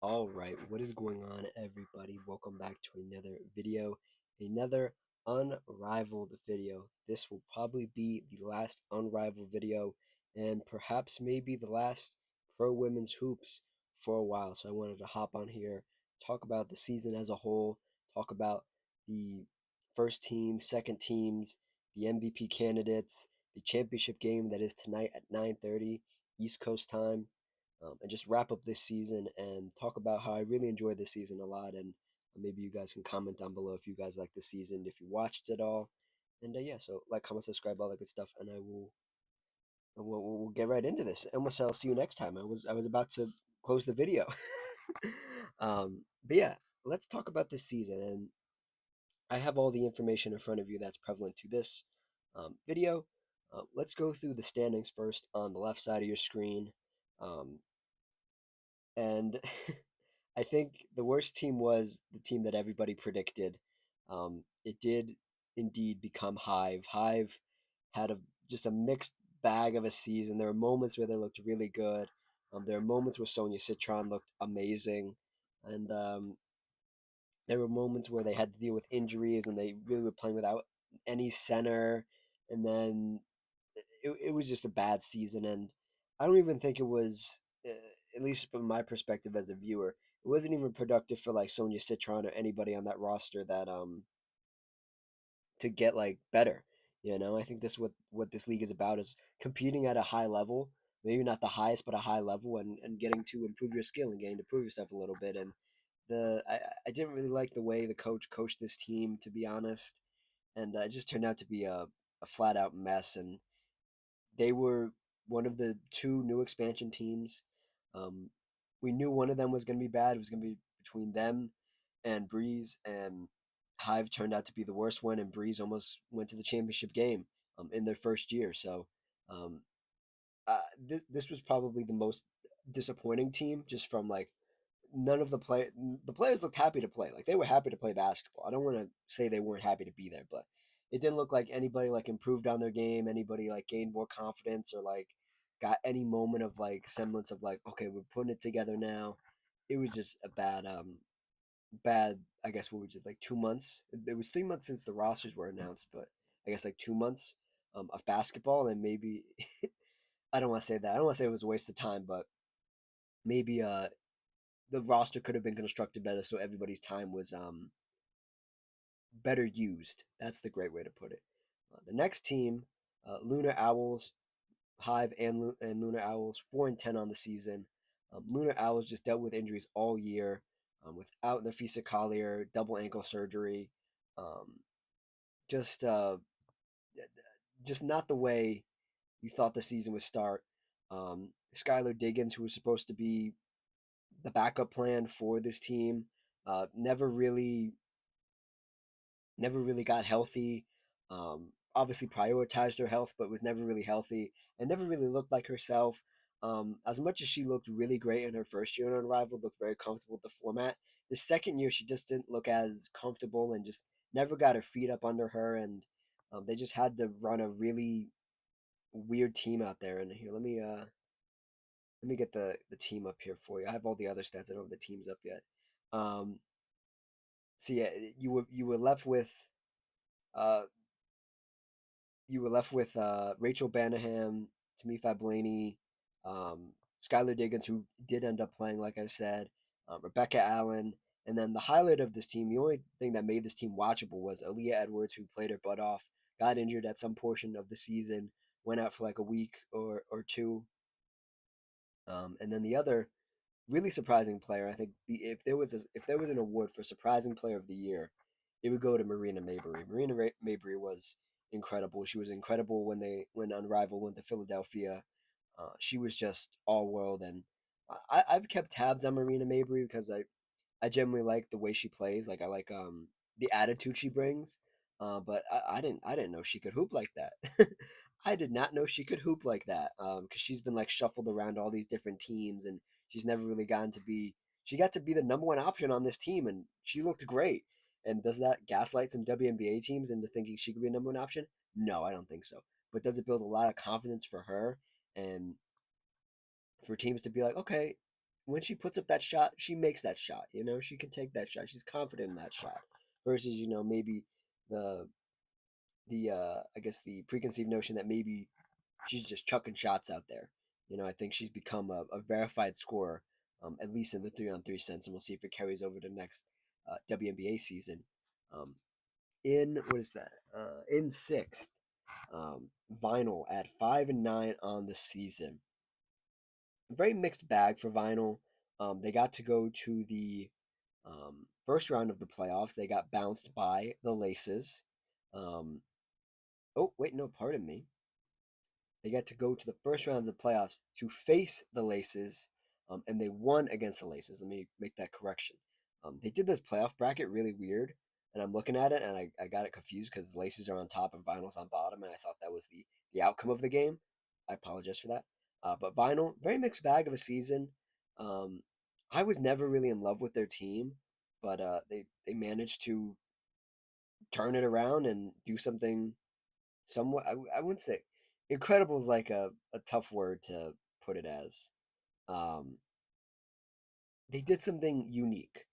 All right, what is going on, everybody? Welcome back to another video, another unrivaled video. This will probably be the last unrivaled video, and perhaps maybe the last pro women's hoops for a while. So I wanted to hop on here, talk about the season as a whole, talk about the first team, second teams, the MVP candidates, the championship game that is tonight at 9:30 East Coast time, and just wrap up this season and talk about how I really enjoyed this season a lot. And maybe you guys can comment down below if you guys like the season, if you watched it all. And yeah, so like, comment, subscribe, all that good stuff. And we'll get right into this. And I'll see you next time. I was about to close the video. But yeah, let's talk about this season. And I have all the information in front of you that's prevalent to this video. Let's go through the standings first on the left side of your screen. Um, and I think the worst team was the team that everybody predicted. It did indeed become Hive. Hive had just a mixed bag of a season. There were moments where they looked really good. There were moments where Sonia Citron looked amazing, and there were moments where they had to deal with injuries and they really were playing without any center. And then it was just a bad season. And I don't even think it was, at least from my perspective as a viewer, it wasn't even productive for like Sonia Citron or anybody on that roster that to get like better. I think this what this league is about is competing at a high level, maybe not the highest, but a high level, and getting to improve your skill and getting to prove yourself a little bit. And I didn't really like the way the coach coached this team, to be honest, and it just turned out to be a flat out mess. And they were one of the two new expansion teams. Um, we knew one of them was going to be bad. It was going to be between them and Breeze, and Hive turned out to be the worst one, and Breeze almost went to the championship game in their first year. So um, this was probably the most disappointing team, just from like none of the players looked happy to play. Like they were happy to play basketball. I don't want to say they weren't happy to be there, but it didn't look like anybody like improved on their game, anybody like gained more confidence or like got any moment of like semblance of like, okay, we're putting it together now. It was just a bad, I guess, what was it, like 2 months? It was 3 months since the rosters were announced, but I guess like 2 months of basketball. And maybe I don't want to say that. I don't want to say it was a waste of time, but maybe the roster could have been constructed better so everybody's time was better used. That's the great way to put it. The next team, Lunar Owls, Hive and Lunar Owls, 4-10 on the season. Lunar Owls just dealt with injuries all year, without Nafisa Collier, double ankle surgery. Um, just just not the way you thought the season would start. Skylar Diggins, who was supposed to be the backup plan for this team, uh, never really never really got healthy. Obviously prioritized her health, but was never really healthy and never really looked like herself. As much as she looked really great in her first year in Unrivaled, looked very comfortable with the format. The second year, she just didn't look as comfortable and just never got her feet up under her. And they just had to run a really weird team out there. And here, let me get the team up here for you. I have all the other stats. I don't have the teams up yet. Um, so yeah, you were left with uh, Rachel Banaham, Tamifa Blaney, Skylar Diggins, who did end up playing, like I said, Rebecca Allen, and then the highlight of this team, the only thing that made this team watchable was Aaliyah Edwards, who played her butt off, got injured at some portion of the season, went out for like a week or two, and then the other really surprising player. I think if there was an award for surprising player of the year, it would go to Marina Mabrey. Mabrey was incredible. She was incredible when Unrivaled went to Philadelphia. She was just all world, and I've kept tabs on Marina Mabrey because I generally like the way she plays. Like I like the attitude she brings. But I didn't know she could hoop like that. I did not know she could hoop like that. Because she's been like shuffled around all these different teams, and she's never really gotten to be. She got to be the number one option on this team, and she looked great. And does that gaslight some WNBA teams into thinking she could be a number one option? No, I don't think so. But does it build a lot of confidence for her and for teams to be like, okay, when she puts up that shot, she makes that shot. You know, she can take that shot. She's confident in that shot. Versus, maybe the I guess the preconceived notion that maybe she's just chucking shots out there. I think she's become a verified scorer, at least in the 3-on-3 sense, and we'll see if it carries over to next WNBA season. Um, in what is that? In sixth, Vinyl at 5-9 on the season. Very mixed bag for Vinyl. They got to go to the first round of the playoffs. They got bounced by the Laces. Um, oh wait, no, pardon me. They got to go to the first round of the playoffs to face the Laces, and they won against the Laces. Let me make that correction. They did this playoff bracket really weird, and I'm looking at it, and I got it confused because the Laces are on top and Vinyl's on bottom, and I thought that was the outcome of the game. I apologize for that. But Vinyl, very mixed bag of a season. Um, I was never really in love with their team, but they managed to turn it around and do something somewhat. I wouldn't say incredible is like a tough word to put it as. Um, they did something unique.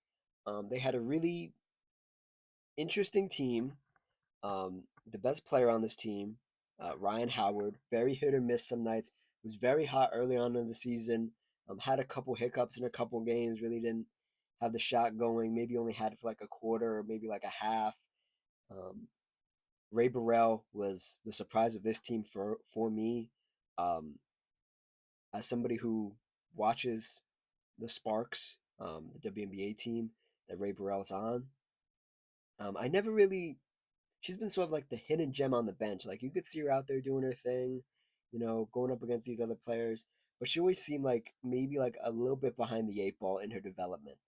They had a really interesting team. The best player on this team, Ryan Howard, very hit or miss some nights. Was very hot early on in the season. Had a couple hiccups in a couple games. Really didn't have the shot going. Maybe only had it for like a quarter or maybe like a half. Um, Ray Burrell was the surprise of this team for me. Um, as somebody who watches the Sparks, the WNBA team that Ray Burrell's on, I never really. She's been sort of like the hidden gem on the bench. Like you could see her out there doing her thing, going up against these other players, but she always seemed like maybe like a little bit behind the eight ball in her development.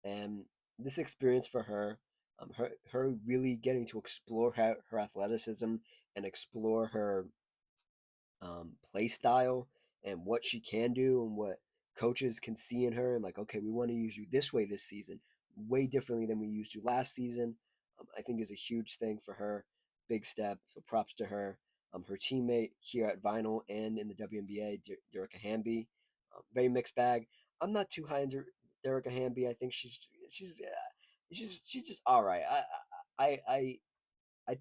And this experience for her, her really getting to explore her athleticism and explore her play style and what she can do and what coaches can see in her and like, okay, we want to use you this way this season, way differently than we used you last season. I think is a huge thing for her. Big step. So props to her. Her teammate here at Vinyl and in the WNBA, Derica Hamby. Very mixed bag. I'm not too high on Derica Hamby. I think she's just all right. I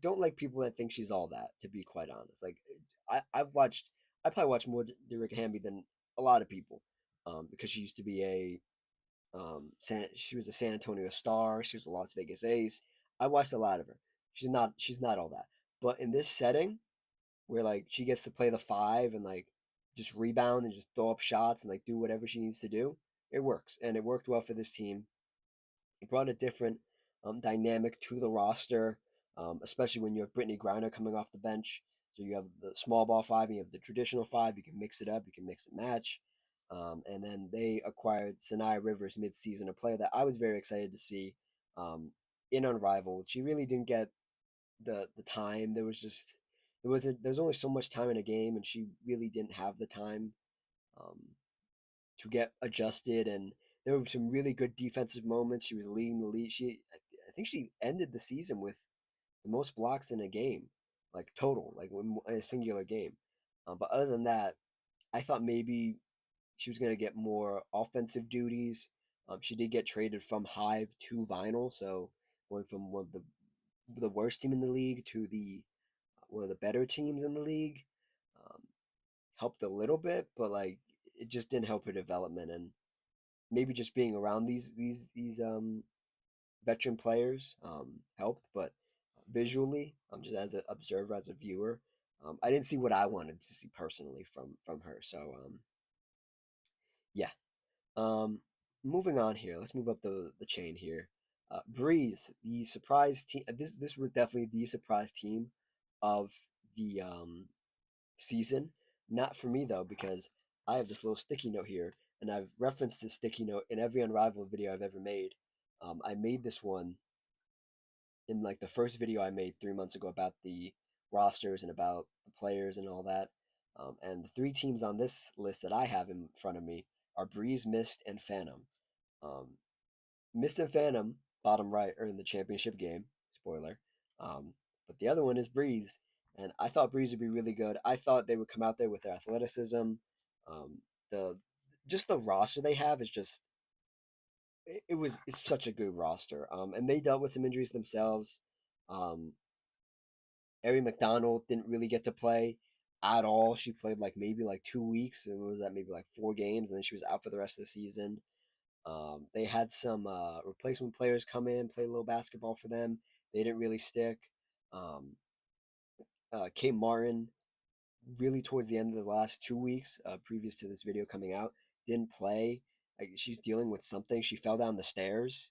don't like people that think she's all that. To be quite honest, like I probably watched more Derica Hamby than a lot of people, because she used to be she was a San Antonio Star. She was a Las Vegas Ace. I watched a lot of her. She's not all that, but in this setting where like she gets to play the five and like just rebound and just throw up shots and like do whatever she needs to do, it works and it worked well for this team. He brought a different dynamic to the roster, especially when you have Brittany Griner coming off the bench. So you have the small ball five, and you have the traditional five. You can mix it up, you can mix and match. And then they acquired Sanaya Rivers mid-season, a player that I was very excited to see in Unrivaled. She really didn't get the time. There was only so much time in a game, and she really didn't have the time um, to get adjusted, and there were some really good defensive moments. She was leading the lead. I think she ended the season with the most blocks in a game, like total, like in a singular game. But other than that, I thought maybe she was going to get more offensive duties. She did get traded from Hive to Vinyl, so going from one of the worst team in the league to the one of the better teams in the league. Um, Helped a little bit, but like it just didn't help her development. And maybe just being around these veteran players helped, but visually, just as an observer, as a viewer, I didn't see what I wanted to see personally from her. So yeah. Um, Moving on here, let's move up the chain here. Breeze, the surprise team. This was definitely the surprise team of the season. Not for me though, because I have this little sticky note here, and I've referenced this sticky note in every Unrivaled video I've ever made. I made this one in like the first video I made 3 months ago about the rosters and about the players and all that. And the three teams on this list that I have in front of me are Breeze, Mist, and Phantom. Um, Mist and Phantom, bottom right, are in the championship game. Spoiler. But the other one is Breeze, and I thought Breeze would be really good. I thought they would come out there with their athleticism, the just the roster they have is just it's such a good roster. And they dealt with some injuries themselves. Um, Ari McDonald didn't really get to play at all. She played like maybe like 2 weeks, and was that maybe like 4 games, and then she was out for the rest of the season. They had some replacement players come in, play a little basketball for them. They didn't really stick. Um, Kate Martin, really towards the end of the last 2 weeks, previous to this video coming out, didn't play. Like, she's dealing with something. She fell down the stairs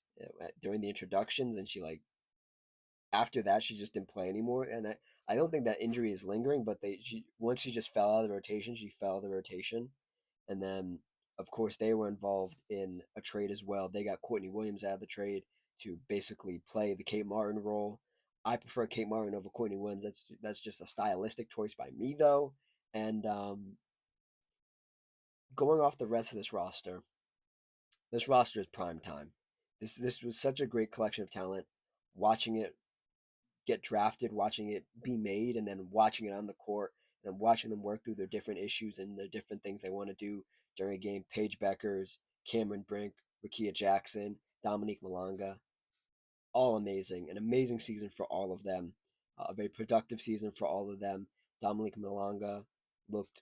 during the introductions, and she like after that she just didn't play anymore. And I don't think that injury is lingering, but once she just fell out of the rotation, she fell out of the rotation. And then, of course, they were involved in a trade as well. They got Courtney Williams out of the trade to basically play the Kate Martin role. I prefer Kate Martin over Courtney Williams. That's just a stylistic choice by me, though. And going off the rest of this roster is prime time. This was such a great collection of talent. Watching it get drafted, watching it be made, and then watching it on the court, and watching them work through their different issues and the different things they want to do during a game. Paige Beckers, Cameron Brink, Lakia Jackson, Dominique Malanga, all amazing. An amazing season for all of them. A very productive season for all of them. Dominique Malanga looked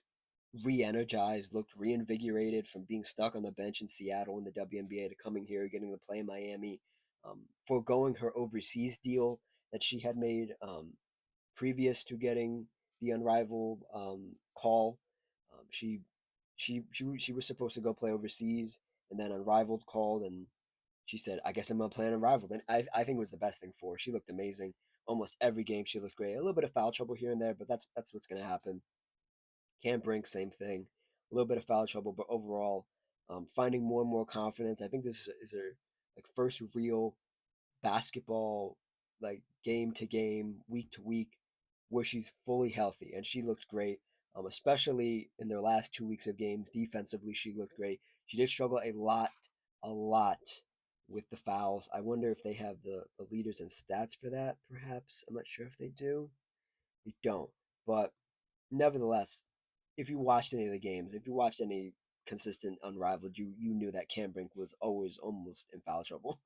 re-energized, looked reinvigorated from being stuck on the bench in Seattle in the WNBA to coming here, getting to play in Miami, foregoing her overseas deal that she had made previous to getting the Unrivaled call. She was supposed to go play overseas, and then Unrivaled called, and she said, "I guess I'm gonna play Unrivaled." And I think it was the best thing for her. She looked amazing. Almost every game she looked great. A little bit of foul trouble here and there, but that's what's gonna happen. Cam Brink, same thing. A little bit of foul trouble, but overall, finding more and more confidence. I think this is her like first real basketball, like game to game, week to week, where she's fully healthy, and she looked great. Especially in their last 2 weeks of games, defensively, she looked great. She did struggle a lot with the fouls. I wonder if they have the leaders and stats for that. Perhaps I'm not sure if they do. They don't, but nevertheless, if you watched any of the games, if you watched any consistent Unrivaled, you knew that Cam Brink was always almost in foul trouble.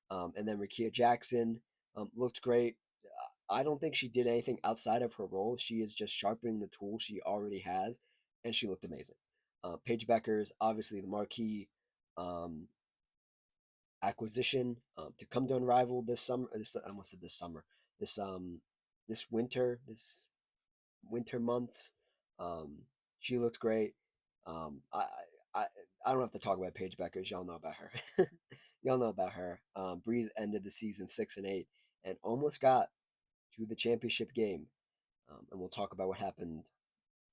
And then Rakia Jackson looked great. I don't think she did anything outside of her role. She is just sharpening the tool she already has, and she looked amazing. Paige Beckers, obviously the marquee um, acquisition to come to Unrivaled this summer. I almost said this summer. This this winter months. Um, she looked great. Um, I, I I don't have to talk about Paige Beckers. Y'all know about her. Y'all know about her. Breeze ended the season 6-8 and almost got to the championship game. And we'll talk about what happened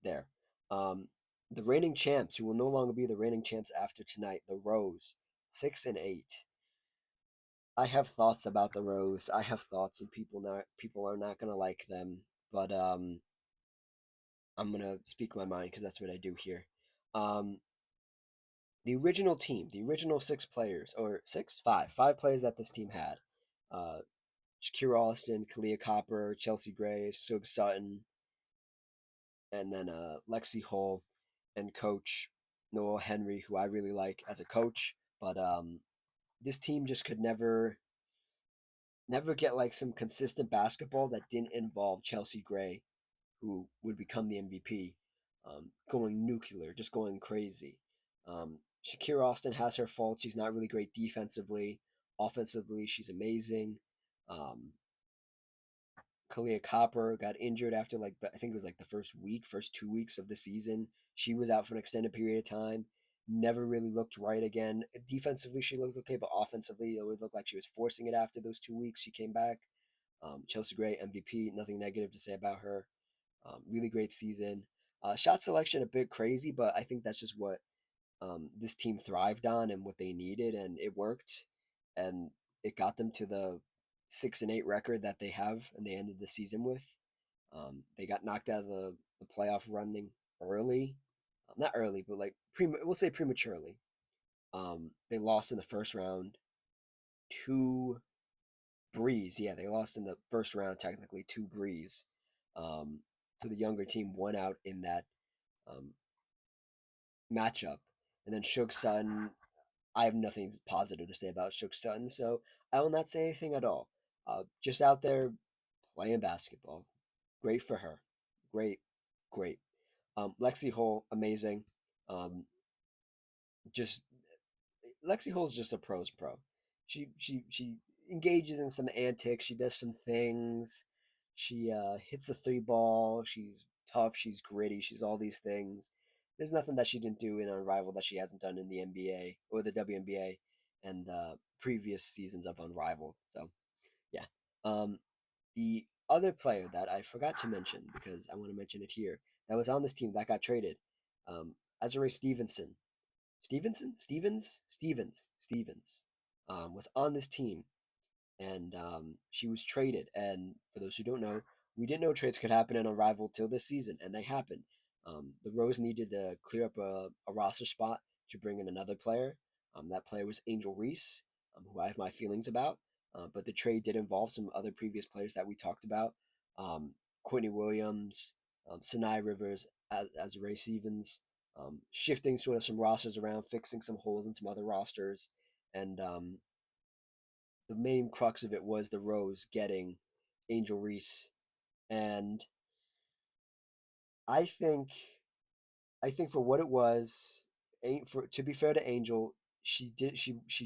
there. Um, the reigning champs, who will no longer be the reigning champs after tonight, the Rose, 6-8. I have thoughts about the Rose. I have thoughts, and people are not gonna like them. But I'm gonna speak my mind because that's what I do here. Um, the original team, the original 6 players, or six, five players that this team had. Uh, Shakira Austin, Kalia Copper, Chelsea Gray, Sug Sutton, and then Lexi Hull, and coach Noah Henry, who I really like as a coach. But this team just could never get like some consistent basketball that didn't involve Chelsea Gray, who would become the MVP, going nuclear, just going crazy. Shakira Austin has her faults. She's not really great defensively. Offensively, she's amazing. Um, Kalia Copper got injured after like I think it was like the first 2 weeks of the season. She was out for an extended period of time. Never really looked right again. Defensively, she looked okay, but offensively, it always looked like she was forcing it after those 2 weeks. She came back. Chelsea Gray MVP. Nothing negative to say about her. Really great season. Shot selection a bit crazy, but I think that's just what this team thrived on and what they needed, and it worked, and it got them to the 6-8 record that they have, and they ended the season with. They got knocked out of the playoff running early, not early, but like we'll say prematurely. They lost in the first round to Breeze. Yeah, they lost in the first round technically to Breeze. Um, so the younger team won out in that um, matchup. And then Shook Sutton, I have nothing positive to say about Shook Sutton, so I will not say anything at all. Just out there playing basketball. Great for her. Great, great. Lexi Hole, amazing. Um, just Lexi Hull's just a pro's pro. She engages in some antics. She does some things. She hits the three ball. She's tough. She's gritty. She's all these things. There's nothing that she didn't do in Unrivaled that she hasn't done in the NBA or the WNBA and previous seasons of Unrivaled. So yeah. Um, the other player that I forgot to mention because I want to mention it here that was on this team that got traded, Azure Stevenson. Stevens was on this team, and she was traded. And for those who don't know, we didn't know trades could happen in Unrivaled till this season, and they happened. The Rose needed to clear up a roster spot to bring in another player. That player was Angel Reese, who I have my feelings about. But the trade did involve some other previous players that we talked about. Courtney Williams, Sinai Rivers, as Ray Stevens, shifting sort of some rosters around, fixing some holes in some other rosters, and the main crux of it was the Rose getting Angel Reese, and I think I think for what it was, for to be fair to Angel, she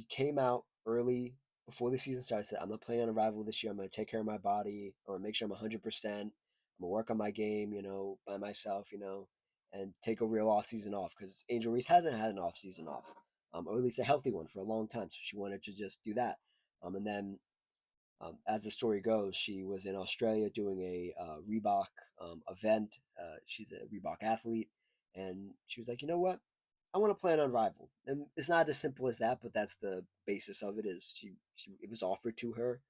came out early before the season started. Said, I'm not playing on a rival this year. I'm gonna take care of my body. I'm gonna make sure I'm 100%. I'm gonna work on my game, by myself, and take a real off season off because Angel Reese hasn't had an off season off, or at least a healthy one for a long time. So she wanted to just do that. And then as the story goes, she was in Australia doing a Reebok event. She's a Reebok athlete, and she was like, you know what? I want to play on Unrivaled, and it's not as simple as that, but that's the basis of it. Is she it was offered to her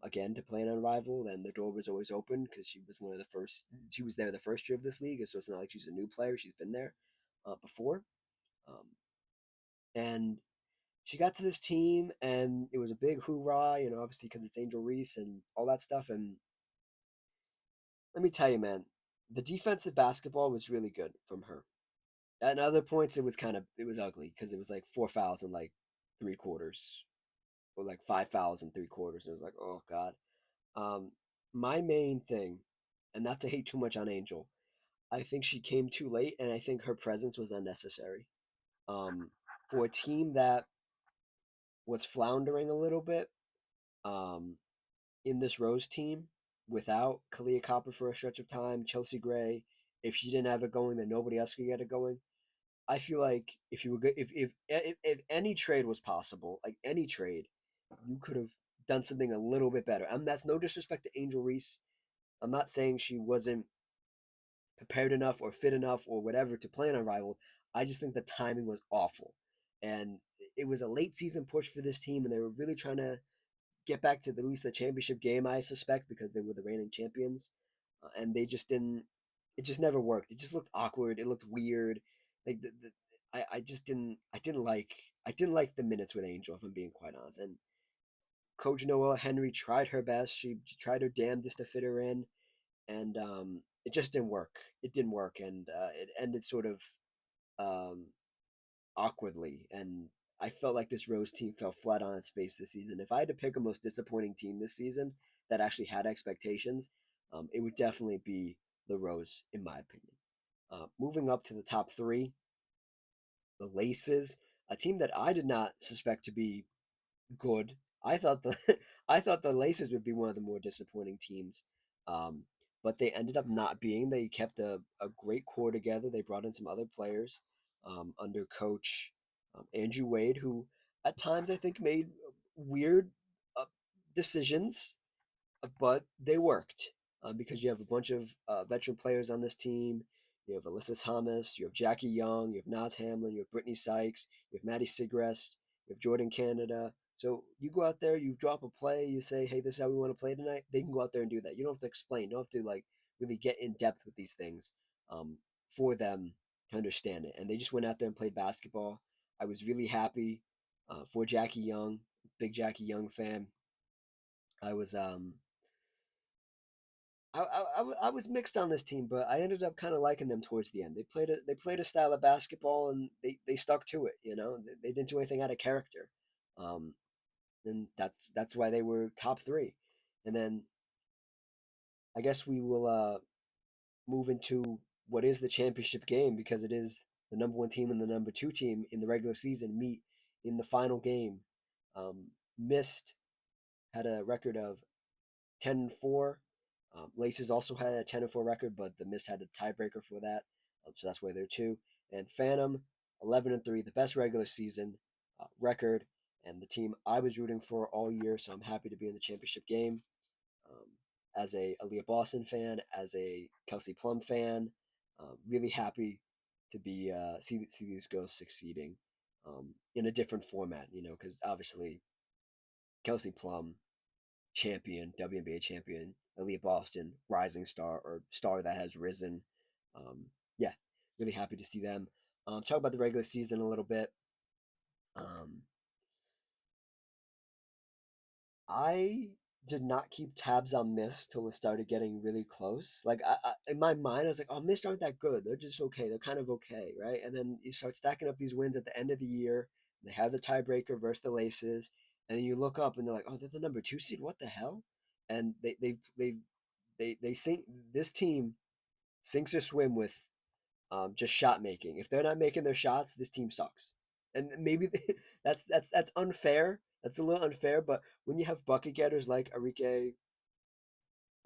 again to play on Unrivaled, and the door was always open because she was one of the first. She was there the first year of this league, so it's not like she's a new player. She's been there before, um, and she got to this team and it was a big hoorah, obviously because it's Angel Reese and all that stuff. And let me tell you, man, the defensive basketball was really good from her. At other points, it was ugly because it was like 4 fouls in like 3 quarters, or like 5 fouls in 3 quarters. It was like, oh god. Um, my main thing, and not to hate too much on Angel, I think she came too late, and I think her presence was unnecessary. Um, for a team that was floundering a little bit, um, in this Rose team without Kalia Copper for a stretch of time, Chelsea Gray. If she didn't have it going, then nobody else could get it going. I feel like if you were good, if any trade was possible, like any trade, you could have done something a little bit better. And that's no disrespect to Angel Reese. I'm not saying she wasn't prepared enough or fit enough or whatever to play on Unrivaled. I just think the timing was awful, and it was a late season push for this team, and they were really trying to get back to at least the championship game, I suspect, because they were the reigning champions, and they just didn't. It just never worked. It just looked awkward. It looked weird. Like I just didn't. I didn't like the minutes with Angel, if I'm being quite honest. And Coach Noah Henry tried her best. She tried her damnedest to fit her in, and it just didn't work. It didn't work, and it ended sort of um, awkwardly, and I felt like this Rose team fell flat on its face this season. If I had to pick a most disappointing team this season that actually had expectations, it would definitely be the Rose, in my opinion. Moving up to the top three, the Laces, a team that I did not suspect to be good. I thought the I thought the Laces would be one of the more disappointing teams, um, but they ended up not being. They kept a great core together. They brought in some other players under coach Andrew Wade, who at times I think made weird uh, decisions, but they worked because you have a bunch of veteran players on this team. You have Alyssa Thomas, you have Jackie Young, you have Naz Hamlin, you have Brittany Sykes, you have Maddie Sigrist, you have Jordan Canada. So you go out there, you drop a play, you say, "Hey, this is how we want to play tonight." They can go out there and do that. You don't have to explain. You don't have to like really get in depth with these things for them to understand it. And they just went out there and played basketball. I was really happy for Jackie Young, big Jackie Young fan. I was I was mixed on this team, but I ended up kind of liking them towards the end. They played a style of basketball, and they stuck to it. You know, they didn't do anything out of character, um, and that's why they were top three. And then I guess we will move into what is the championship game, because it is the number one team and the number two team in the regular season meet in the final game. Mist had a record of 10-4. Laces also had a 10-4 record, but the Mist had a tiebreaker for that, so that's why they're two. And Phantom 11-3, the best regular season record, and the team I was rooting for all year. So I'm happy to be in the championship game. Um, as a Aaliyah Boston fan, as a Kelsey Plum fan, really happy to be see these girls succeeding in a different format. You know, because obviously Kelsey Plum, champion, WNBA champion, Aaliyah Boston, rising star or star that has risen. Um, yeah, really happy to see them. Talk about the regular season a little bit. Um, I did not keep tabs on Mist till it started getting really close. Like in my mind, I was like, "Oh, Mist aren't that good. They're just okay. They're kind of okay, right?" And then you start stacking up these wins at the end of the year. They have the tiebreaker versus the Laces, and then you look up and they're like, "Oh, they're the number two seed. What the hell?" And they sink. This team sinks or swim with just shot making. If they're not making their shots, this team sucks. And maybe that's unfair. That's a little unfair. But when you have bucket getters like Arike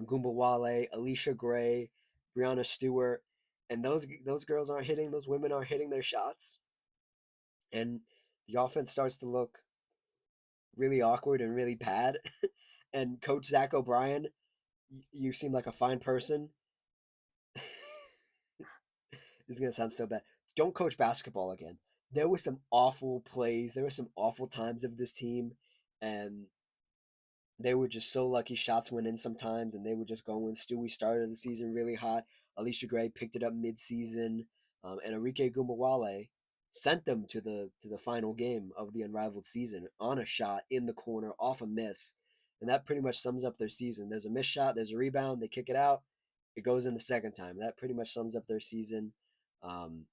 Gumbawale, Alicia Gray, Brianna Stewart, and those girls aren't hitting, those women aren't hitting their shots, and the offense starts to look really awkward and really bad. And Coach Zach O'Brien, you seem like a fine person. This is gonna sound so bad. Don't coach basketball again. There were some awful plays. There were some awful times of this team, and they were just so lucky shots went in sometimes, and they were just going. Stewie started the season really hot. Alicia Gray picked it up mid-season, and Enrique Gumbawale sent them to the final game of the Unrivaled season on a shot in the corner off a miss, and that pretty much sums up their season. There's a missed shot, there's a rebound, they kick it out, it goes in the second time. That pretty much sums up their season. Um,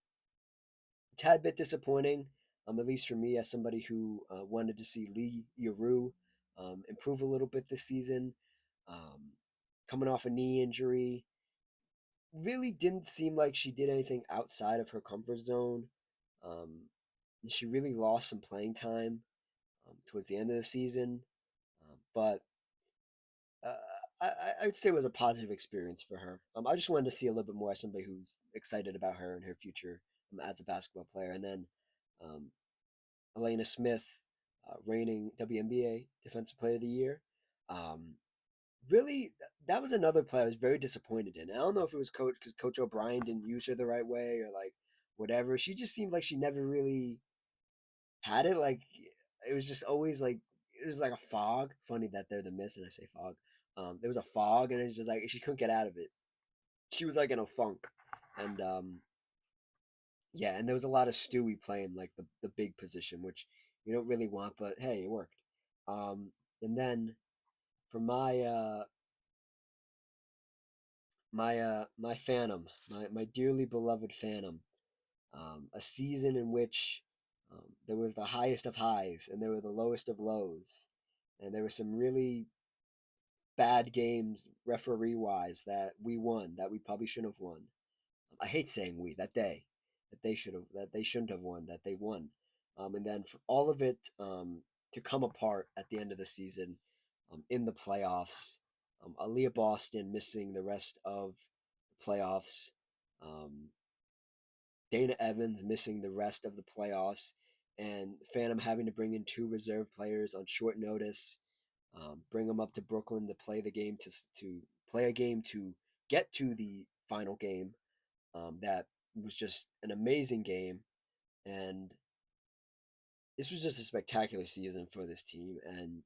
Tad bit disappointing, at least for me as somebody who wanted to see Lee Yaru improve a little bit this season. Um, Coming off a knee injury, really didn't seem like she did anything outside of her comfort zone. Um, she really lost some playing time towards the end of the season, but uh, I'd say it was a positive experience for her. I just wanted to see a little bit more as somebody who's excited about her and her future as a basketball player. And then um, Elena Smith, reigning WNBA Defensive Player of the Year. Um, Really, that was another player I was very disappointed in. I don't know if it was coach because Coach O'Brien didn't use her the right way or like whatever. She just seemed like she never really had it. Like it was just always like it was like a fog. Funny that they're the miss and I say fog. There was a fog and it's just like she couldn't get out of it. She was like in a funk, and yeah, and there was a lot of Stewie playing like the big position, which you don't really want, but hey, it worked. Um, and then for my Phantom, my dearly beloved Phantom, a season in which there was the highest of highs and there were the lowest of lows, and there were some really bad games referee wise that we won that we probably shouldn't have won. I hate saying we that they should have that they shouldn't have won that they won, and then for all of it to come apart at the end of the season, in the playoffs, Aaliyah Boston missing the rest of the playoffs, um, Dana Evans missing the rest of the playoffs, and Phantom having to bring in two reserve players on short notice, bring them up to Brooklyn to play the game to play a game to get to the final game. That was just an amazing game, and this was just a spectacular season for this team. And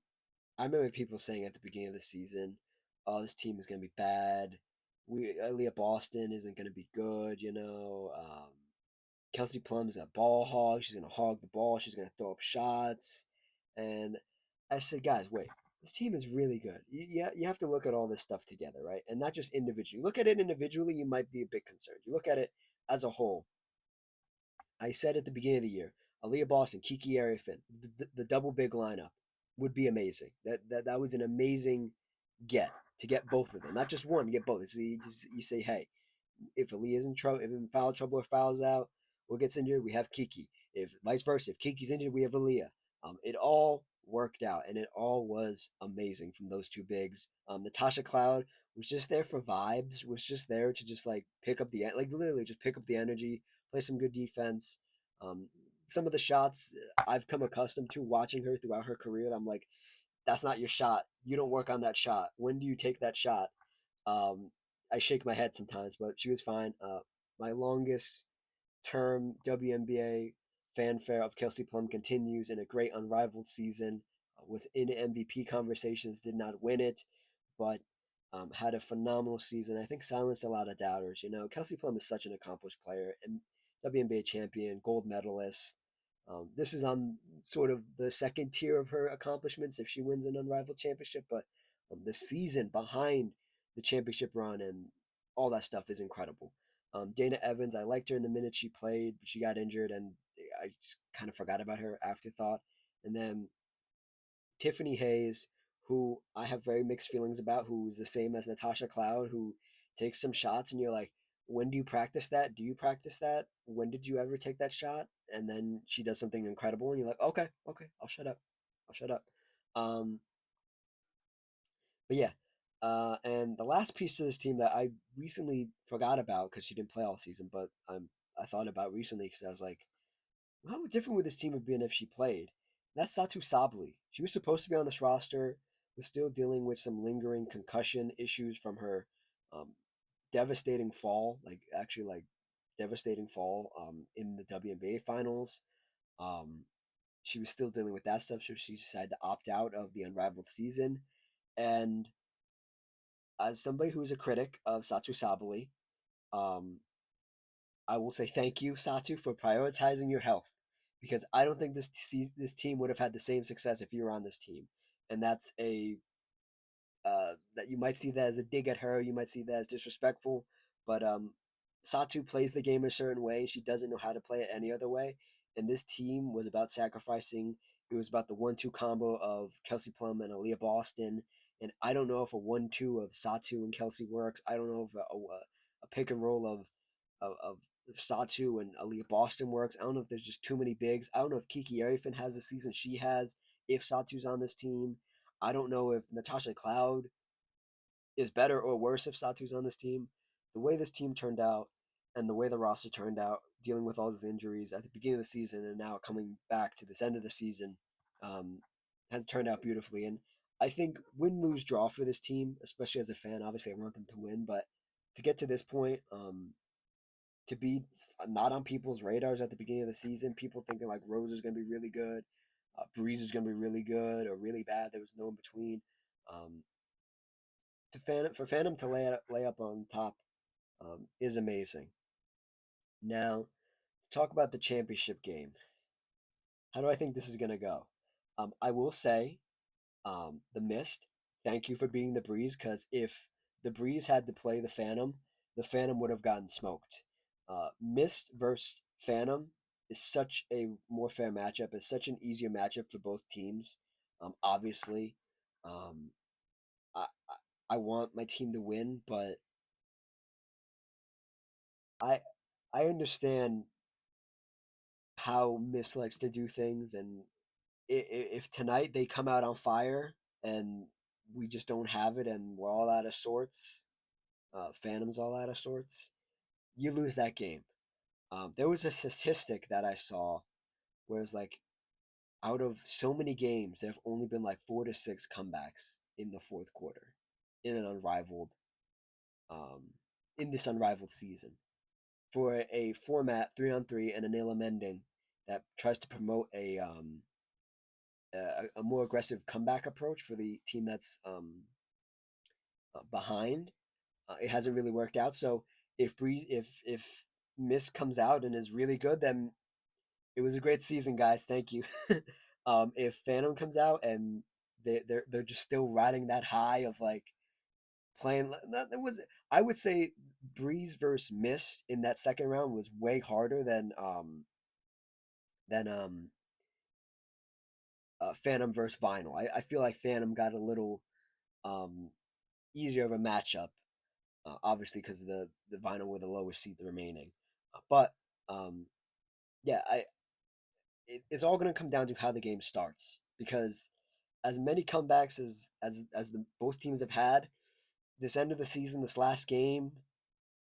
I remember people saying at the beginning of the season, "Oh, this team is going to be bad. Aaliyah Boston isn't going to be good." You know, Kelsey Plum's a ball hog. She's going to hog the ball. She's going to throw up shots. And I said, guys, wait. this team is really good. You have to look at all this stuff together, right? And not just individually. Look at it individually, you might be a bit concerned. You look at it as a whole. I said at the beginning of the year, Aaliyah Boston, Kiki Arifin, the double big lineup would be amazing. That was an amazing get to get both of them, not just one, get both. So you say, hey, if Aaliyah's in trouble, if in foul trouble or fouls out or gets injured, we have Kiki. If vice versa, if Kiki's injured, we have Aaliyah. It all worked out, and it all was amazing from those two bigs. Natasha Cloud was just there for vibes. Was just there to just like pick up the like literally just pick up the energy, play some good defense. Um, some of the shots I've come accustomed to watching her throughout her career. I'm like, that's not your shot. You don't work on that shot. When do you take that shot? Um, I shake my head sometimes, but she was fine. My longest term WNBA fanfare of Kelsey Plum continues in a great unrivaled season. Was in MVP conversations, did not win it, but had a phenomenal season. I think silenced a lot of doubters. You know, Kelsey Plum is such an accomplished player and WNBA champion, gold medalist. This is on sort of the second tier of her accomplishments if she wins an unrivaled championship, but the season behind the championship run and all that stuff is incredible. Dana Evans, I liked her in the minutes she played, but she got injured, and I just kind of forgot about her afterthought. And then Tiffany Hayes, who I have very mixed feelings about, who's the same as Natasha Cloud, who takes some shots, and you're like, when do you practice that? Do you practice that? When did you ever take that shot? And then she does something incredible, and you're like, okay, okay, I'll shut up. I'll shut up. Um, but yeah, and the last piece to this team that I recently forgot about because she didn't play all season, but I thought about recently because I was like, how different would this team have been if she played? That's Satu Sabli. She was supposed to be on this roster, was still dealing with some lingering concussion issues from her um, devastating fall, like actually like devastating fall in the WNBA finals. Um, she was still dealing with that stuff, so she decided to opt out of the unrivaled season. And as somebody who is a critic of Satu Sabali, um, I will say thank you, Satu, for prioritizing your health because I don't think this team would have had the same success if you were on this team, and that's a that you might see that as a dig at her, you might see that as disrespectful, but Satu plays the game a certain way. She doesn't know how to play it any other way, and this team was about sacrificing. It was about the 1-2 combo of Kelsey Plum and Aaliyah Boston, and I don't know if a 1-2 of Satu and Kelsey works. I don't know if a pick and roll of Satu and Aaliyah Boston works. I don't know if there's just too many bigs. I don't know if Kiki Arifin has the season she has. If Satu's on this team, I don't know if Natasha Cloud is better or worse if Satu's on this team. The way this team turned out and the way the roster turned out, dealing with all these injuries at the beginning of the season and now coming back to this end of the season, um, has turned out beautifully. And I think win, lose, draw for this team, especially as a fan, obviously I want them to win, but to get to this point, to be not on people's radars at the beginning of the season, people thinking like Rose is going to be really good, Breeze is going to be really good or really bad. There was no in between. Um, for Phantom to lay up on top is amazing. Now, to talk about the championship game, how do I think this is going to go? I will say, the Mist, thank you for being the Breeze, because if the Breeze had to play the Phantom would have gotten smoked. Mist versus Phantom is such a more fair matchup. It's such an easier matchup for both teams. Obviously, um, I, I want my team to win, but I I understand how Miss likes to do things, and if tonight they come out on fire and we just don't have it, and we're all out of sorts, Phantom's all out of sorts, you lose that game. There was a statistic that I saw where it's like out of so many games, there have only been like 4 to 6 comebacks in the fourth quarter in an unrivaled um, in this unrivaled season for a format 3-on-3 and a Nayla Mending that tries to promote a more aggressive comeback approach for the team that's behind. It hasn't really worked out. So if Miss comes out and is really good, then it was a great season, guys. Thank you. If Phantom comes out and they're just still riding that high of like playing. That was, I would say, Breeze versus Mist in that second round was way harder than Phantom versus Vinyl. I feel like Phantom got a little um easier of a matchup, obviously because the Vinyl with the lowest seed remaining. But um, yeah, it's all going to come down to how the game starts because as many comebacks as the both teams have had, this end of the season, this last game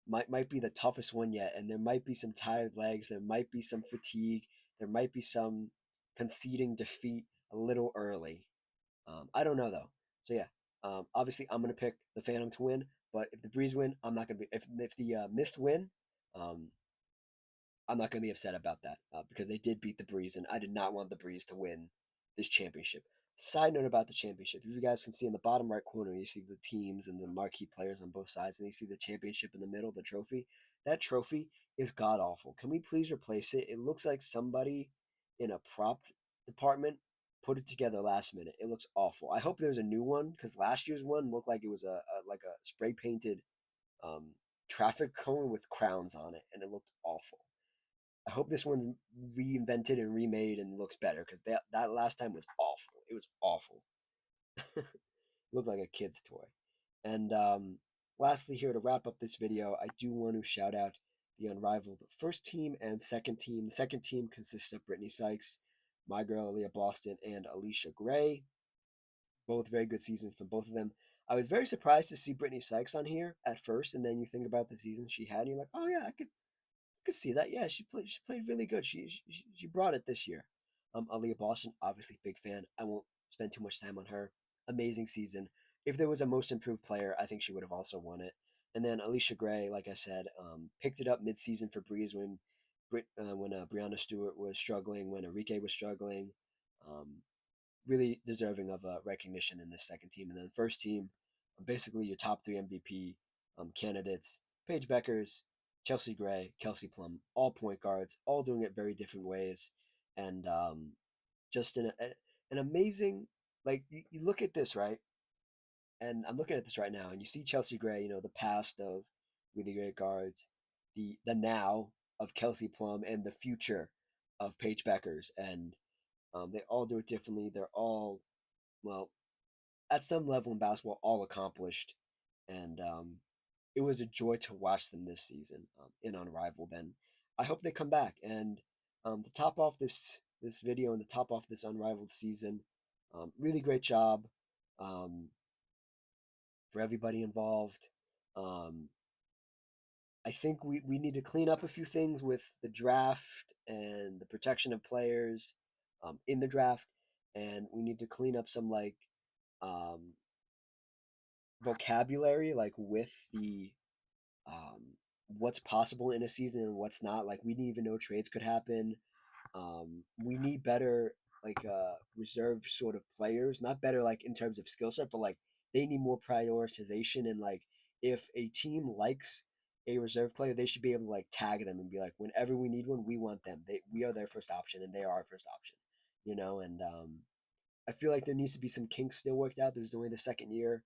might be the toughest one yet, and there might be some tired legs, there might be some fatigue, there might be some conceding defeat a little early. I don't know though. So yeah, obviously I'm gonna pick the Phantom to win, but if the Breeze win, I'm not gonna be. If the Mist win, um, I'm not going to be upset about that because they did beat the Breeze, and I did not want the Breeze to win this championship. Side note about the championship: if you guys can see in the bottom right corner, you see the teams and the marquee players on both sides, and you see the championship in the middle, the trophy. That trophy is god awful. Can we please replace it? It looks like somebody in a prop department put it together last minute. It looks awful. I hope there's a new one because last year's one looked like it was a like a spray painted um, traffic cone with crowns on it, and it looked awful. I hope this one's reinvented and remade and looks better because that last time was awful. It was awful. Looked like a kid's toy. And lastly, here to wrap up this video, I do want to shout out the Unrivaled first team and second team. The second team consists of Brittany Sykes, my girl Leah Boston, and Alicia Gray. Both very good seasons from both of them. I was very surprised to see Brittany Sykes on here at first, and then you think about the season she had, and you're like, oh yeah, I could see that. Yeah, she played really good. She brought it this year. Aaliyah Boston, obviously big fan. I won't spend too much time on her. Amazing season. If there was a most improved player, I think she would have also won it. And then Alicia Gray, like I said, picked it up mid-season for Breeze when Brianna Stewart was struggling, when Enrique was struggling. Um, really deserving of recognition in this second team. And then the first team, basically your top three MVP candidates: Paige Beckers, Chelsea Gray, Kelsey Plum, all point guards, all doing it very different ways, and just an amazing. Like you look at this right, and I'm looking at this right now, and you see Chelsea Gray, the past of really great guards, the now of Kelsey Plum, and the future of Paige Beckers, and they all do it differently. They're all, well, at some level in basketball, all accomplished, and it was a joy to watch them this season in Unrivaled. And I hope they come back. And to top off this video and to top off this Unrivaled season, really great job um, for everybody involved. Um, I think we need to clean up a few things with the draft and the protection of players in the draft, and we need to clean up some like um, vocabulary, like with the what's possible in a season and what's not. Like we didn't even know trades could happen. We need better like reserve sort of players, not better like in terms of skill set, but like they need more prioritization. And like if a team likes a reserve player, they should be able to like tag them and be like, whenever we need one, we want them. We are their first option, and they are our first option. And I feel like there needs to be some kinks still worked out. This is only the second year.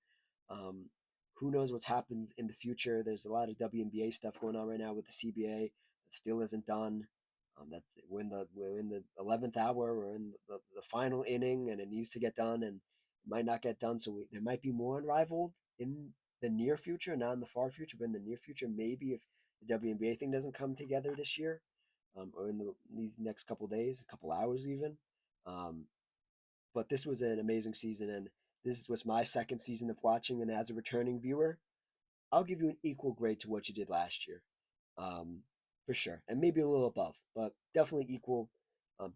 Um, who knows what happens in the future? There's a lot of WNBA stuff going on right now with the CBA that still isn't done. That we're in the 11th hour. We're in the final inning, and it needs to get done, and it might not get done. So there might be more Unrivaled in the near future, not in the far future, but in the near future, maybe if the WNBA thing doesn't come together this year, or in these next couple days, a couple hours even. Um, but this was an amazing season, and this was my second season of watching. And as a returning viewer, I'll give you an equal grade to what you did last year, um, for sure, and maybe a little above, but definitely equal.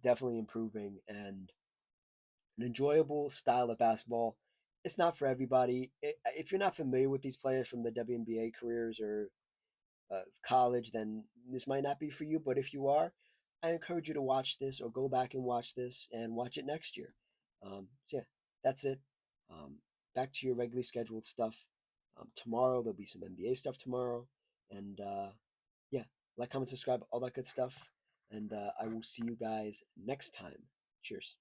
Definitely improving and an enjoyable style of basketball. It's not for everybody. If you're not familiar with these players from the WNBA careers or college, then this might not be for you. But if you are, I encourage you to watch this or go back and watch this and watch it next year. So yeah, that's it. Um, Back to your regularly scheduled stuff. Tomorrow there'll be some NBA stuff tomorrow, and yeah, like, comment, subscribe, all that good stuff. And I will see you guys next time. Cheers.